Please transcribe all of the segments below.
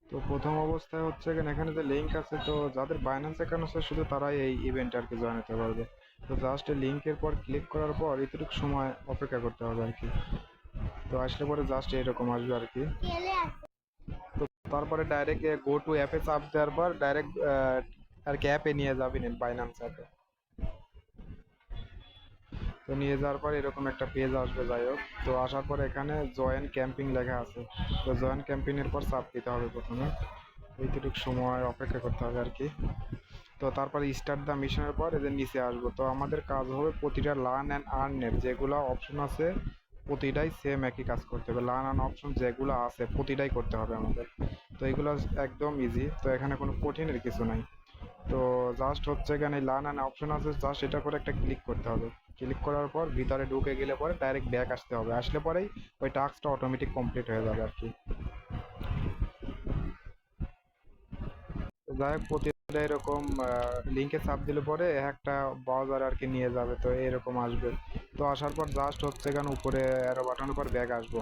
তো প্রথম অবস্থায় হচ্ছে এখানে যে লিঙ্ক আছে, তো যাদের বাইন্যান্স অ্যাকাউন্ট আছে শুধু তারাই এই ইভেন্টে আর কি জয়েন হতে পারবে। তো জাস্ট লিঙ্কের পর ক্লিক করার পর এতটুকু সময় অপেক্ষা করতে হবে আর কি। তো আসলে পরে জাস্ট এরকম আসবে আর কি। তো তারপরে ডাইরেক্ট গো টু অ্যাপে চাপ দেওয়ার পর ডাইরেক্ট আর কি অ্যাপে নিয়ে যাবেন, বাইন্যান্স অ্যাপে। তো নিয়ে যাওয়ার পর এরকম একটা পেজ আসবে, যাই হোক। তো আসার পর এখানে জয়েন ক্যাম্পিং লেখা আছে। তো জয়েন ক্যাম্পিং এর পর চাপ দিতে হবে প্রথমে। এইটুকু সময় অপেক্ষা করতে হবে আর কি। তো তারপরে স্টার্ট দ্য মিশনের পর এদের নিচে আসবো। তো আমাদের কাজ হবে প্রতিটা লার্ন অ্যান্ড আর্নের যেগুলো অপশন আছে প্রতিটাই সেম একই কাজ করতে হবে। লার্ন অ্যান্ড অপশন যেগুলো আছে প্রতিটাই করতে হবে আমাদের। তো এগুলো একদম ইজি, তো এখানে কোনো কঠিনের কিছু নাই। তো জাস্ট হচ্ছে এখানে লার্ন অ্যান্ড অপশন আছে, জাস্ট এটা করে একটা ক্লিক করতে হবে। ক্লিক করার পর ভিতরে ঢুকে গেলে পরে ডাইরেক্ট ব্যাক আসতে হবে, আসলে পরেই ওই টাস্কটা অটোমেটিক কমপ্লিট হয়ে যাবে আর কি। যাই হোক, প্রতিটা এরকম লিঙ্কে চাপ দিলে পরে একটা ব্রাউজার আর কি নিয়ে যাবে, তো এরকম আসবে। তো আসার পর জাস্ট হচ্ছে এখানে উপরে অ্যারো বাটনের পর ব্যাক আসবো।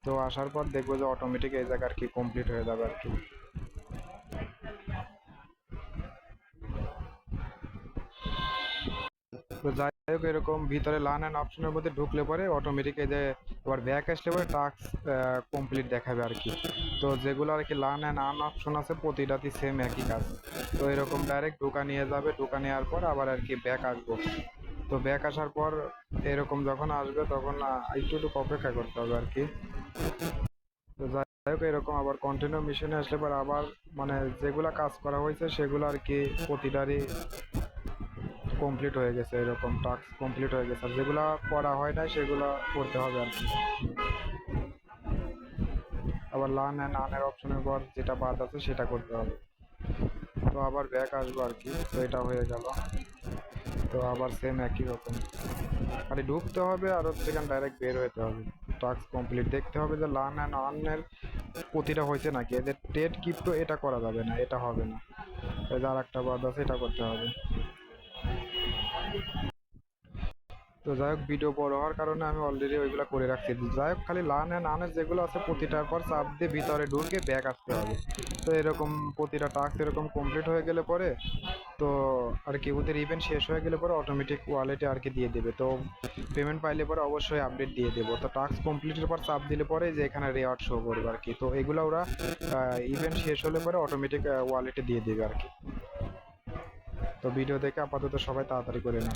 তো আসার পর দেখবো যে অটোমেটিক এই জায়গা আর কি কমপ্লিট হয়ে যাবে আর কি। তো যাই হোক, এরকম ভিতরে লার্ন অ্যান্ড অপশনের মধ্যে ঢুকলে পরে অটোমেটিক এই যে এবার ব্যাক আসলে পরে টাস্ক কমপ্লিট দেখাবে আর কি। তো যেগুলো আর কি লার্ন অ্যান্ড আর্ন অপশন আছে প্রতিটাতেই সেম একই কাজ। তো এরকম ডাইরেক্ট ঢোকা নিয়ে যাবে, ঢোকা নেওয়ার পর আবার আর কি ব্যাক আসবো। তো ব্যাক আসার পর এরকম যখন আসবে তখন একটু অপেক্ষা করতে হবে আর কি। তো যাই হোক, এরকম আবার কন্টিনিউ মিশনে আসলে পর আবার মানে যেগুলা কাজ করা হয়েছে সেগুলো আর কি প্রতিটারই কমপ্লিট হয়ে গেছে, এরকম টাস্ক কমপ্লিট হয়ে গেছে। আর যেগুলা করা হয় না সেগুলো করতে হবে আর কি। আবার লার্ন অ্যান্ড আর্নের অপশনের পর যেটা বাদ আছে সেটা করতে হবে। তো আবার ব্যাক আসবো আর কি। তো এটা হয়ে গেল। তো আবার সেম একই রকম খালি ঢুকতে হবে আর হচ্ছে এখানে ডাইরেক্ট বের হতে হবে। টাস্ক কমপ্লিট দেখতে হবে যে লার্ন অ্যান্ড আর্নের প্রতিটা হয়েছে নাকি। এদের টেট ক্রিপ্টো এটা করা যাবে না, এটা হবে না। এই যে আর একটা বাদ আছে, এটা করতে হবে। তো যাই হোক, ভিডিও বড় হওয়ার কারণে আমি অলরেডি ওইগুলো করে রাখছি। যাই হোক, খালি লার্ন অ্যান্ড আর্নের যেগুলো আছে প্রতিটার পর চাপ দিয়ে ভিতরে ঢুকে ব্যাক আসতে হবে। তো এরকম প্রতিটা টাস্ক এরকম কমপ্লিট হয়ে গেলে পরে তো আর কি ওদের ইভেন্ট শেষ হয়ে গেলে পরে অটোমেটিক ওয়ালেটে আর কি দিয়ে দেবে। তো পেমেন্ট পাইলে পরে অবশ্যই আপডেট দিয়ে দেবো। তো টাস্ক কমপ্লিটের পর চাপ দিলে পরে যে এখানে রেওয়ার্ড শো করবে আর কি। তো এগুলো ওরা ইভেন্ট শেষ হলে পরে অটোমেটিক ওয়ালেটে দিয়ে দেবে আর কি। তো ভিডিও দেখে আপাতত সবাই তাড়াতাড়ি করে না।